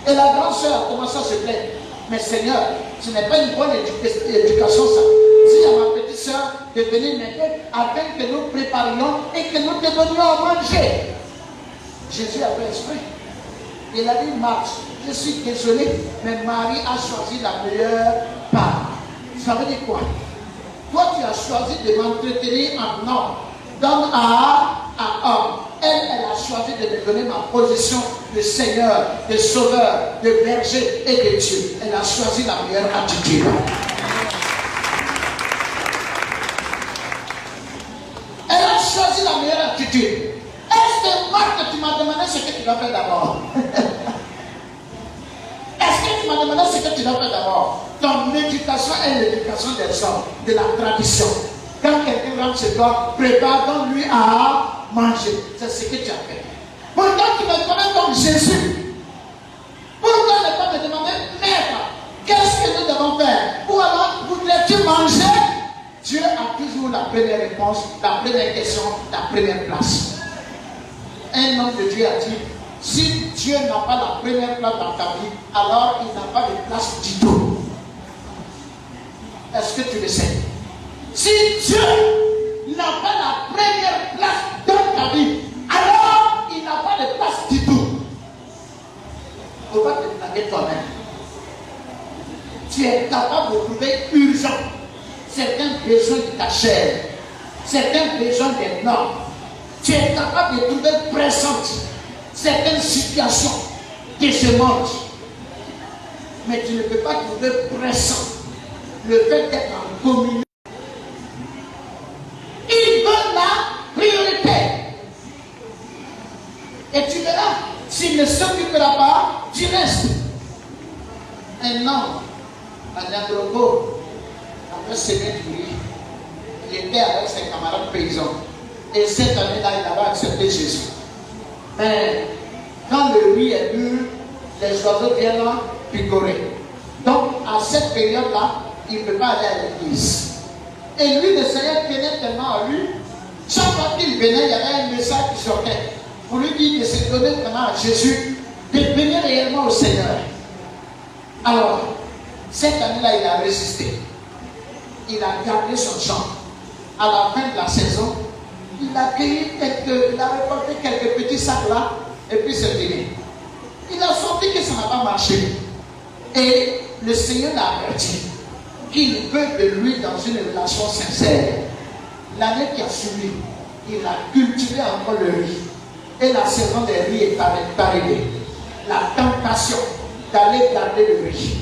Et la grande sœur a commencé à se plaindre. Mais Seigneur, ce n'est pas une bonne éducation ça. Dis à ma petite sœur de venir m'aider afin que nous préparions et que nous te donnions à manger. Jésus avait esprit. Il a dit, Marthe, je suis désolé, mais Marie a choisi la meilleure part. Ça veut dire quoi? Toi, tu as choisi de m'entretenir en homme, d'homme à homme. Elle a choisi de me donner ma position de Seigneur, de Sauveur, de berger et de Dieu. Elle a choisi la meilleure attitude. Elle a choisi la meilleure attitude. Est-ce que Marthe, tu m'as demandé ce que tu dois faire d'abord? Est-ce que tu m'as demandé ce que tu dois faire d'abord? Ton éducation est l'éducation des hommes, de la tradition. Quand quelqu'un rentre chez toi, prépare, donne-lui à manger. C'est ce que tu as fait. Pourquoi tu me connais comme Jésus? Pourquoi ne pas me demander, Maître, qu'est-ce que nous devons faire? Ou alors, voudrais-tu manger? Dieu a toujours la première réponse, la première question, la première place. Un homme de Dieu a dit, si Dieu n'a pas la première place dans ta vie, alors il n'a pas de place du tout. Est-ce que tu le sais? Si Dieu n'a pas la première place dans ta vie, alors il n'a pas de place du tout. Il ne faut pas te blaguer toi-même. Tu es capable de trouver urgent certains besoins de ta chair, certains besoins des normes. Tu es capable de trouver présente certaines situations de ce monde. Mais tu ne peux pas trouver pressant le fait d'être en communion. Il veut la priorité. Et tu verras, s'il ne s'occupera pas, tu restes. Un homme à Nyandrogo, après semer du riz, il était avec ses camarades paysans. Et cette année-là, il avait accepté Jésus. Mais quand le riz est mûr, les oiseaux viennent là picorer. Donc, à cette période-là, il ne peut pas aller à l'église. Et lui, le Seigneur tenait tellement à lui. Chaque fois qu'il venait, il y avait un message qui sortait pour lui dire de se donner vraiment à Jésus, de venir réellement au Seigneur. Alors, cette année-là, il a résisté. Il a gardé son champ. À la fin de la saison, il a récolté quelques petits sacs là, et puis c'est fini. Il a senti que ça n'a pas marché. Et le Seigneur l'a averti qu'il veut de lui dans une relation sincère. L'année qui a suivi, il a cultivé encore le riz. Et la saison des riz est arrivée. La tentation d'aller garder le riz.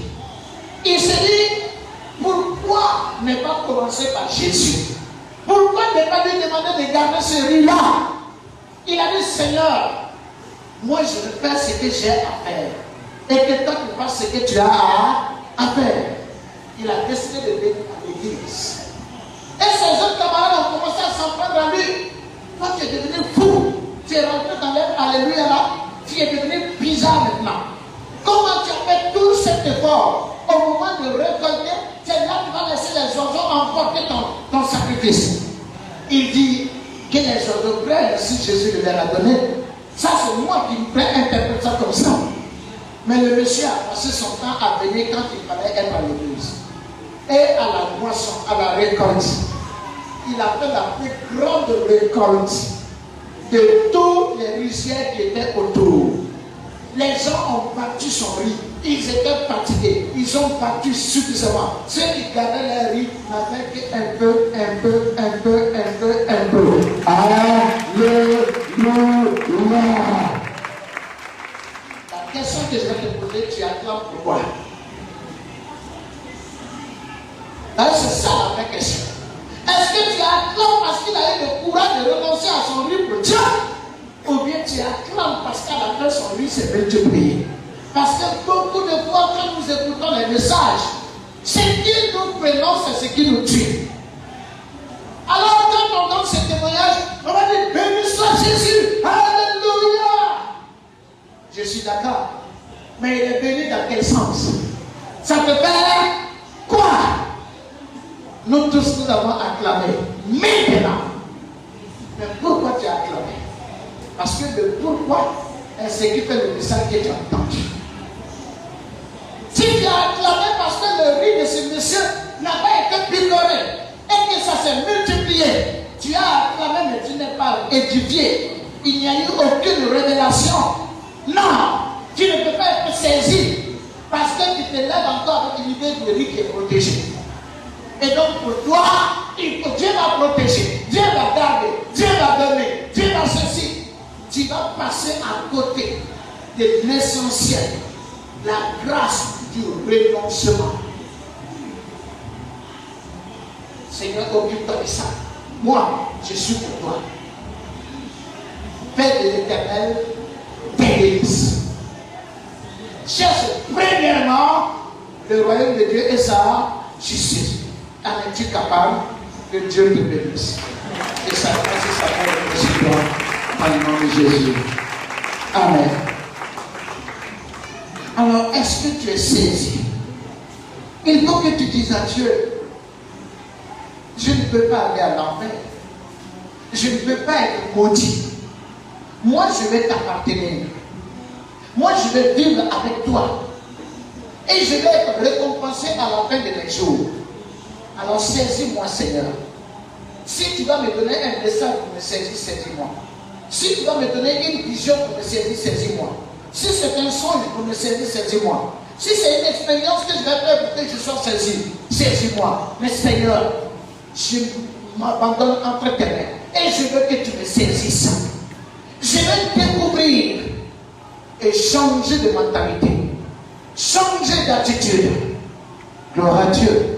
Il s'est dit, pourquoi ne pas commencer par Jésus? Pourquoi ne pas lui demander de garder ce riz-là? Il a dit, Seigneur, moi je vais faire ce que j'ai à faire. Et que toi tu fasses ce que tu as à faire. Il a décidé de venir à l'église. Et ses autres camarades ont commencé à s'en prendre à lui. Toi tu es devenu fou. Tu es rentré dans l'air, alléluia là. Tu es devenu bizarre maintenant. Comment tu as fait tout cet effort? Au moment de récolter, c'est là que tu vas laisser les oiseaux emporter ton sacrifice. Il dit que les oiseaux prennent si Jésus le leur a donné. Ça c'est moi qui me interprète ça comme ça. Mais le monsieur a passé son temps à venir quand il fallait être à l'église. Et à la moisson, à la récolte. Il a fait la plus grande récolte de tous les rizières qui étaient autour. Les gens ont battu son riz. Ils étaient fatigués. Ils ont battu suffisamment. Ceux qui gardaient leur riz n'avaient qu'un peu. Alléluia. La question que je vais te poser, tu acclames pourquoi? C'est ça la vraie question. Est-ce que tu acclames parce qu'il a eu le courage de renoncer à son riz pour Dieu? Ou bien tu acclames parce qu'à la fin son riz s'est multiplié? Parce que beaucoup de fois quand nous écoutons les messages, ce qui nous prenons, c'est ce qui nous tue. Alors quand on donne ce témoignage, on va dire béni soit Jésus, alléluia. Je suis d'accord. Mais il est béni dans quel sens? Ça te fait quoi? Nous tous nous avons acclamé. Maintenant. Mais pourquoi tu as acclamé? Parce que le pourquoi est ce qui fait le message que tu as entendu. Si tu as acclamé parce que le riz de ce monsieur n'a pas été picoré et que ça s'est multiplié, tu as acclamé mais tu n'es pas édifié. Il n'y a eu aucune révélation. Non, tu ne peux pas être saisi parce que tu te lèves encore avec l'idée de riz qui est protégé. Et donc pour toi, Dieu va protéger, Dieu va garder, Dieu va donner, Dieu va ceci. Tu vas passer à côté de l'essentiel, la grâce du renoncement. Seigneur, occupe-toi de ça. Moi, je suis pour toi. Fais de l'Éternel tes délices. Cherche premièrement le royaume de Dieu et sa justice. En es-tu capable que Dieu te bénisse? Et ça, c'est sa parole sur toi. Dans le nom de Jésus. Amen. Alors, est-ce que tu es saisi? Il faut que tu dises à Dieu, je ne peux pas aller à l'enfer. Je ne peux pas être maudit. Moi, je vais t'appartenir. Moi, je vais vivre avec toi. Et je vais être récompensé à la fin de mes jours. Alors saisis-moi, Seigneur. Si tu vas me donner un message pour me saisir, saisis-moi. Si tu vas me donner une vision pour me saisir, saisis-moi. Si c'est un songe pour me saisir, saisis-moi. Si c'est une expérience que je vais faire pour que je sois saisi, saisis-moi. Mais Seigneur, je m'abandonne entre tes mains et je veux que tu me saisisses. Je veux découvrir et changer de mentalité, changer d'attitude. Gloire à Dieu.